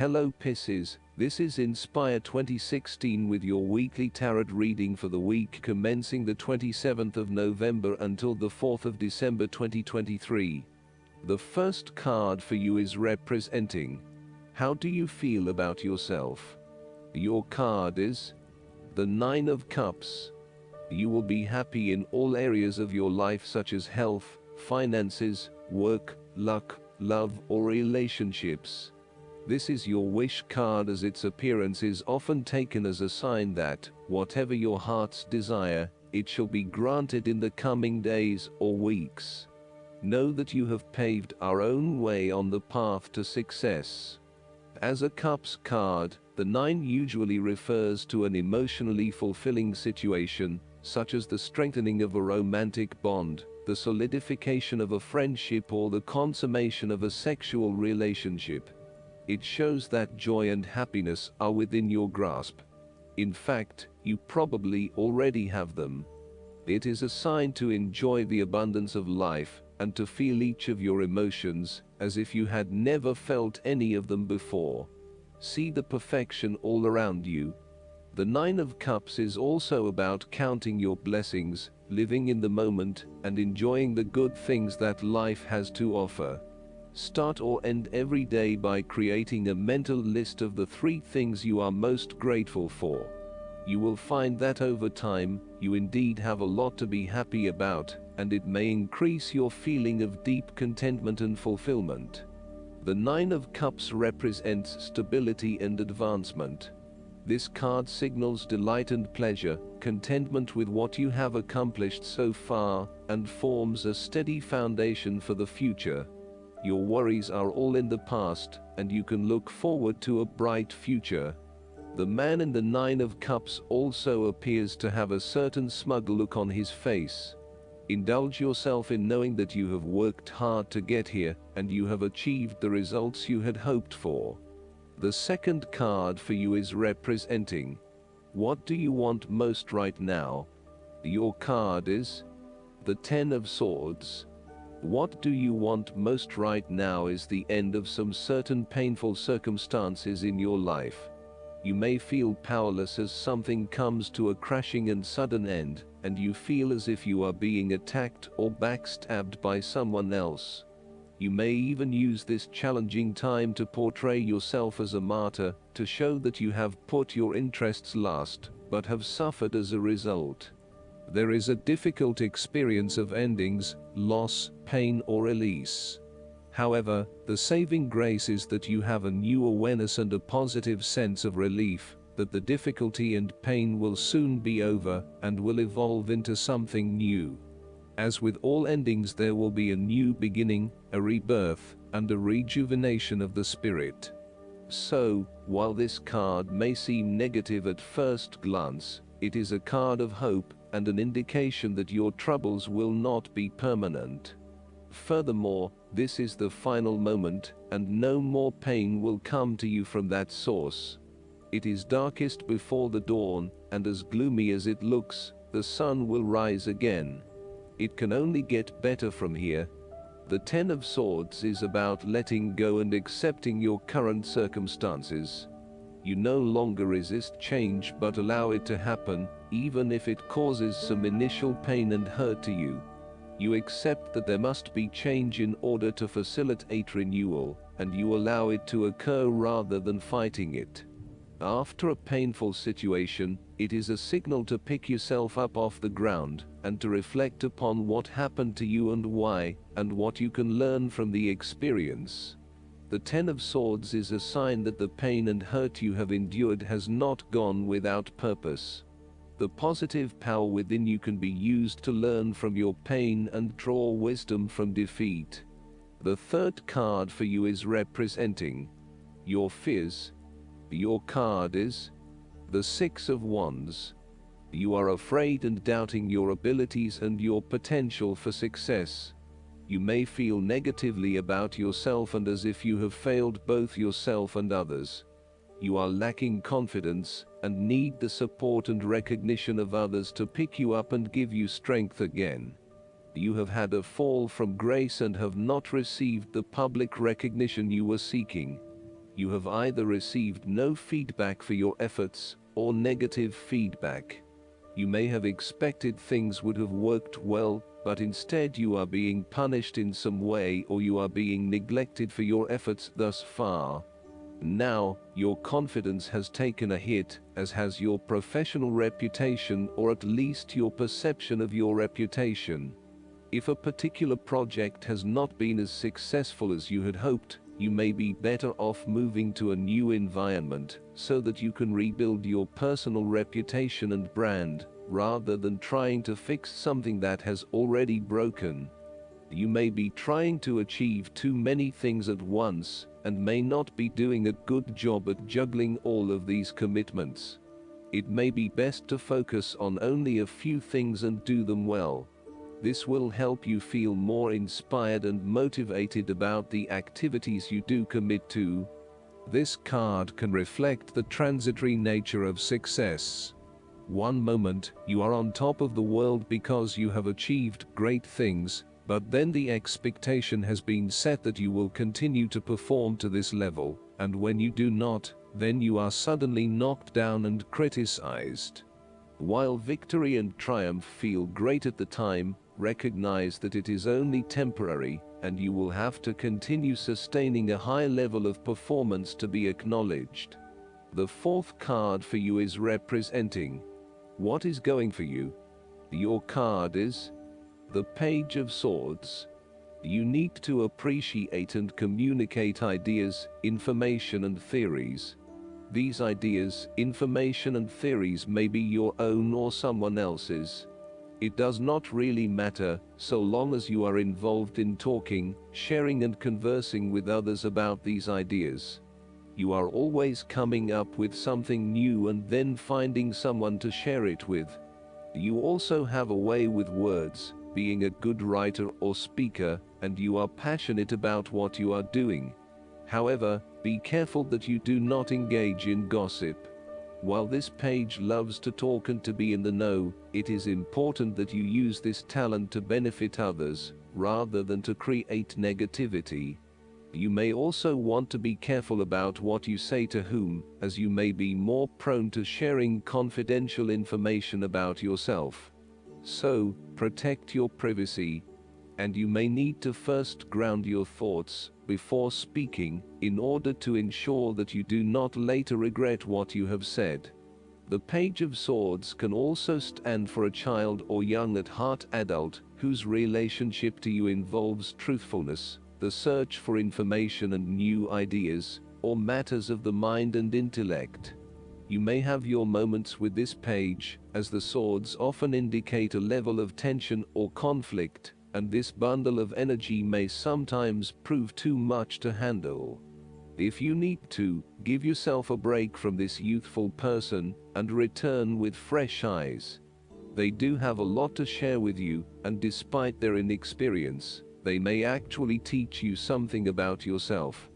Hello Pisces, this is Inspire 2016 with your weekly tarot reading for the week commencing the 27th of November until the 4th of December 2023. The first card for you is representing: how do you feel about yourself? Your card is the Nine of Cups. You will be happy in all areas of your life such as health, finances, work, luck, love or relationships. This is your wish card, as its appearance is often taken as a sign that, whatever your heart's desire, it shall be granted in the coming days or weeks. Know that you have paved our own way on the path to success. As a Cups card, the 9 usually refers to an emotionally fulfilling situation, such as the strengthening of a romantic bond, the solidification of a friendship or the consummation of a sexual relationship. It shows that joy and happiness are within your grasp. In fact, you probably already have them. It is a sign to enjoy the abundance of life and to feel each of your emotions as if you had never felt any of them before. See the perfection all around you. The Nine of Cups is also about counting your blessings, living in the moment, and enjoying the good things that life has to offer. Start or end every day by creating a mental list of the 3 things you are most grateful for. You will find that over time, you indeed have a lot to be happy about, and it may increase your feeling of deep contentment and fulfillment. The Nine of Cups represents stability and advancement. This card signals delight and pleasure, contentment with what you have accomplished so far, and forms a steady foundation for the future. Your worries are all in the past, and you can look forward to a bright future. The man in the Nine of Cups also appears to have a certain smug look on his face. Indulge yourself in knowing that you have worked hard to get here, and you have achieved the results you had hoped for. The second card for you is representing: what do you want most right now? Your card is the Ten of Swords. What do you want most right now is the end of some certain painful circumstances in your life. You may feel powerless as something comes to a crashing and sudden end, and you feel as if you are being attacked or backstabbed by someone else. You may even use this challenging time to portray yourself as a martyr, to show that you have put your interests last, but have suffered as a result. There is a difficult experience of endings, loss, pain or release. However, the saving grace is that you have a new awareness and a positive sense of relief, that the difficulty and pain will soon be over, and will evolve into something new. As with all endings, there will be a new beginning, a rebirth, and a rejuvenation of the spirit. So, while this card may seem negative at first glance, it is a card of hope, and an indication that your troubles will not be permanent. Furthermore, this is the final moment, and no more pain will come to you from that source. It is darkest before the dawn, and as gloomy as it looks, the sun will rise again. It can only get better from here. The Ten of Swords is about letting go and accepting your current circumstances. You no longer resist change but allow it to happen, even if it causes some initial pain and hurt to you. You accept that there must be change in order to facilitate renewal, and you allow it to occur rather than fighting it. After a painful situation, it is a signal to pick yourself up off the ground, and to reflect upon what happened to you and why, and what you can learn from the experience. The Ten of Swords is a sign that the pain and hurt you have endured has not gone without purpose. The positive power within you can be used to learn from your pain and draw wisdom from defeat. The third card for you is representing your fears. Your card is the Six of Wands. You are afraid and doubting your abilities and your potential for success. You may feel negatively about yourself and as if you have failed both yourself and others. You are lacking confidence, and need the support and recognition of others to pick you up and give you strength again. You have had a fall from grace and have not received the public recognition you were seeking. You have either received no feedback for your efforts, or negative feedback. You may have expected things would have worked well, but instead you are being punished in some way, or you are being neglected for your efforts thus far. Now, your confidence has taken a hit, as has your professional reputation, or at least your perception of your reputation. If a particular project has not been as successful as you had hoped, you may be better off moving to a new environment, so that you can rebuild your personal reputation and brand, rather than trying to fix something that has already broken. You may be trying to achieve too many things at once, and may not be doing a good job at juggling all of these commitments. It may be best to focus on only a few things and do them well. This will help you feel more inspired and motivated about the activities you do commit to. This card can reflect the transitory nature of success. One moment, you are on top of the world because you have achieved great things, but then the expectation has been set that you will continue to perform to this level, and when you do not, then you are suddenly knocked down and criticized. While victory and triumph feel great at the time, recognize that it is only temporary, and you will have to continue sustaining a high level of performance to be acknowledged. The fourth card for you is representing what is going for you. Your card is the Page of Swords. You need to appreciate and communicate ideas, information and theories. These ideas, information and theories may be your own or someone else's. It does not really matter, so long as you are involved in talking, sharing and conversing with others about these ideas. You are always coming up with something new and then finding someone to share it with. You also have a way with words, being a good writer or speaker, and you are passionate about what you are doing. However, be careful that you do not engage in gossip. While this page loves to talk and to be in the know, it is important that you use this talent to benefit others, rather than to create negativity. You may also want to be careful about what you say to whom, as you may be more prone to sharing confidential information about yourself. So, protect your privacy. And you may need to first ground your thoughts before speaking, in order to ensure that you do not later regret what you have said. The Page of Swords can also stand for a child or young at heart adult, whose relationship to you involves truthfulness, the search for information and new ideas, or matters of the mind and intellect. You may have your moments with this page, as the swords often indicate a level of tension or conflict, and this bundle of energy may sometimes prove too much to handle. If you need to, give yourself a break from this youthful person, and return with fresh eyes. They do have a lot to share with you, and despite their inexperience, they may actually teach you something about yourself.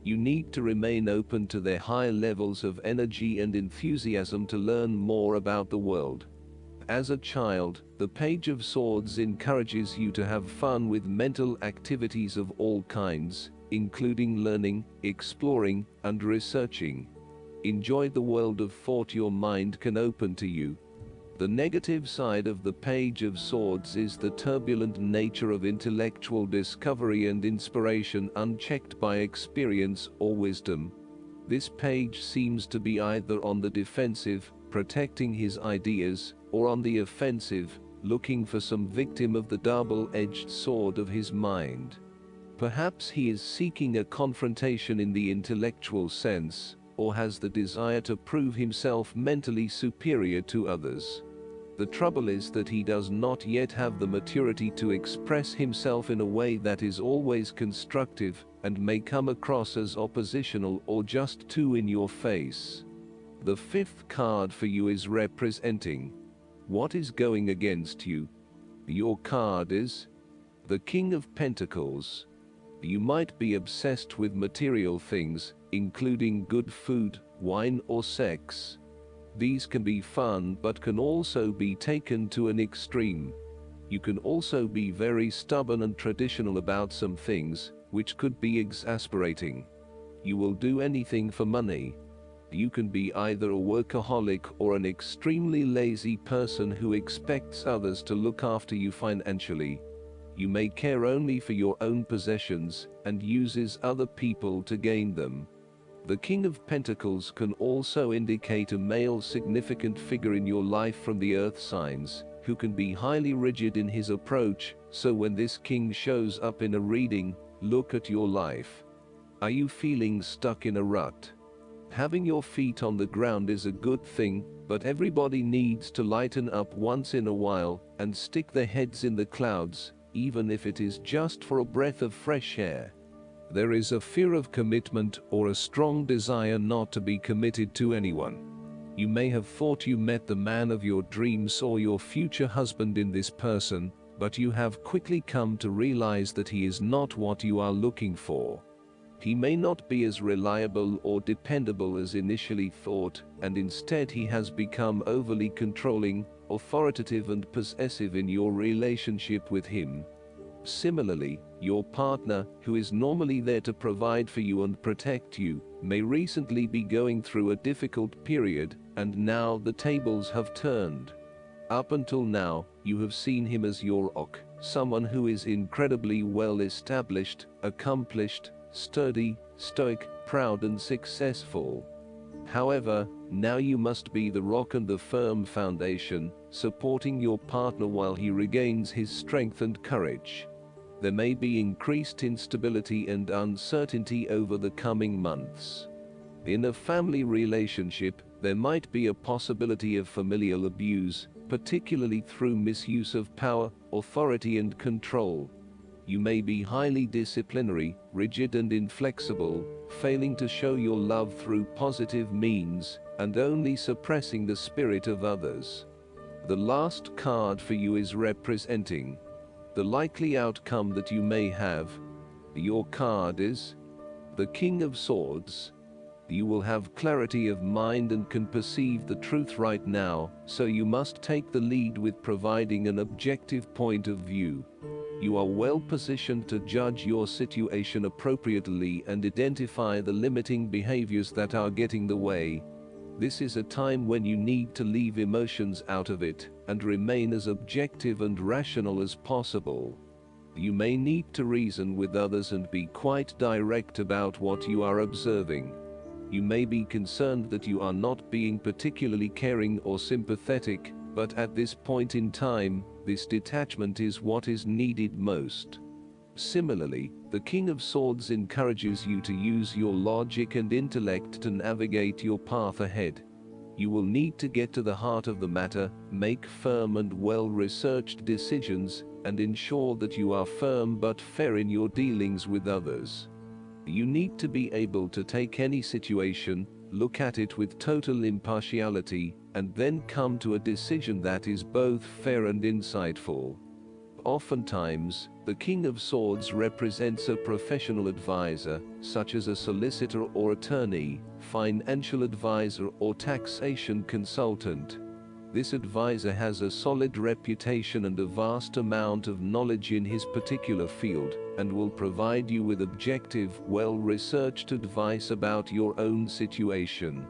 You need to remain open to their high levels of energy and enthusiasm to learn more about the world. As a child, the Page of Swords encourages you to have fun with mental activities of all kinds, including learning, exploring, and researching. Enjoy the world of thought your mind can open to you. The negative side of the Page of Swords is the turbulent nature of intellectual discovery and inspiration unchecked by experience or wisdom. This page seems to be either on the defensive, protecting his ideas, or on the offensive, looking for some victim of the double-edged sword of his mind. Perhaps he is seeking a confrontation in the intellectual sense, or has the desire to prove himself mentally superior to others. The trouble is that he does not yet have the maturity to express himself in a way that is always constructive, and may come across as oppositional or just too in your face. The fifth card for you is representing what is going against you. Your card is the King of Pentacles. You might be obsessed with material things, including good food, wine or sex. These can be fun but can also be taken to an extreme. You can also be very stubborn and traditional about some things, which could be exasperating. You will do anything for money. You can be either a workaholic or an extremely lazy person who expects others to look after you financially. You may care only for your own possessions and uses other people to gain them. The King of Pentacles can also indicate a male significant figure in your life from the earth signs, who can be highly rigid in his approach, so when this king shows up in a reading, look at your life. Are you feeling stuck in a rut? Having your feet on the ground is a good thing, but everybody needs to lighten up once in a while and stick their heads in the clouds, even if it is just for a breath of fresh air. There is a fear of commitment or a strong desire not to be committed to anyone. You may have thought you met the man of your dreams or your future husband in this person, but you have quickly come to realize that he is not what you are looking for. He may not be as reliable or dependable as initially thought, and instead he has become overly controlling, authoritative and possessive in your relationship with him. Similarly, your partner, who is normally there to provide for you and protect you, may recently be going through a difficult period, and now the tables have turned. Up until now, you have seen him as your rock, someone who is incredibly well established, accomplished, sturdy, stoic, proud and successful. However, now you must be the rock and the firm foundation, supporting your partner while he regains his strength and courage. There may be increased instability and uncertainty over the coming months. In a family relationship, there might be a possibility of familial abuse, particularly through misuse of power, authority and control. You may be highly disciplinary, rigid and inflexible, failing to show your love through positive means, and only suppressing the spirit of others. The last card for you is representing the likely outcome that you may have. Your card is the King of Swords. You will have clarity of mind and can perceive the truth right now, so you must take the lead with providing an objective point of view. You are well positioned to judge your situation appropriately and identify the limiting behaviors that are getting the way. This is a time when you need to leave emotions out of it and remain as objective and rational as possible. You may need to reason with others and be quite direct about what you are observing. You may be concerned that you are not being particularly caring or sympathetic, but at this point in time, this detachment is what is needed most. Similarly, the King of Swords encourages you to use your logic and intellect to navigate your path ahead. You will need to get to the heart of the matter, make firm and well-researched decisions, and ensure that you are firm but fair in your dealings with others. You need to be able to take any situation, look at it with total impartiality, and then come to a decision that is both fair and insightful. Oftentimes, the King of Swords represents a professional advisor, such as a solicitor or attorney, financial advisor or taxation consultant. This advisor has a solid reputation and a vast amount of knowledge in his particular field, and will provide you with objective, well-researched advice about your own situation.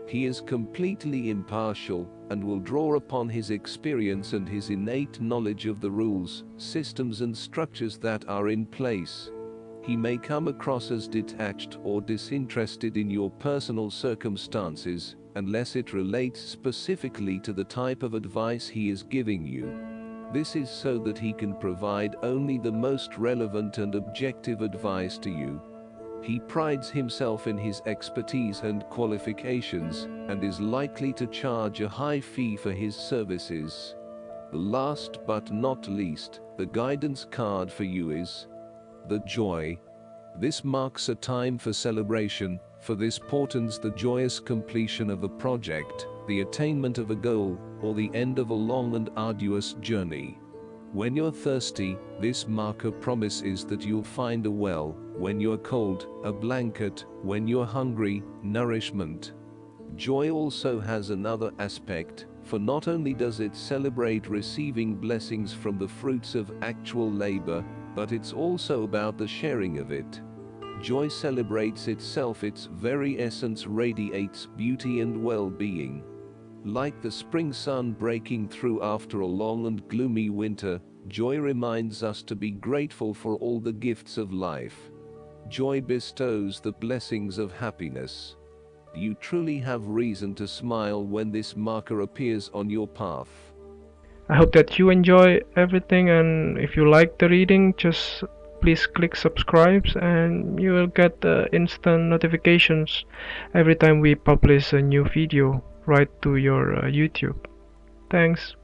He is completely impartial, and will draw upon his experience and his innate knowledge of the rules, systems and structures that are in place. He may come across as detached or disinterested in your personal circumstances, unless it relates specifically to the type of advice he is giving you. This is so that he can provide only the most relevant and objective advice to you. He prides himself in his expertise and qualifications, and is likely to charge a high fee for his services. Last but not least, the guidance card for you is the Joy. This marks a time for celebration, for this portends the joyous completion of a project, the attainment of a goal, or the end of a long and arduous journey. When you're thirsty, this marker promises that you'll find a well. When you're cold, a blanket. When you're hungry, nourishment. Joy also has another aspect, for not only does it celebrate receiving blessings from the fruits of actual labor, but it's also about the sharing of it. Joy celebrates itself, its very essence radiates beauty and well-being. Like the spring sun breaking through after a long and gloomy winter, joy reminds us to be grateful for all the gifts of life. Joy bestows the blessings of happiness. You truly have reason to smile when this marker appears on your path. I hope that you enjoy everything, and if you like the reading, just please click subscribe and you will get instant notifications every time we publish a new video right to your YouTube. Thanks.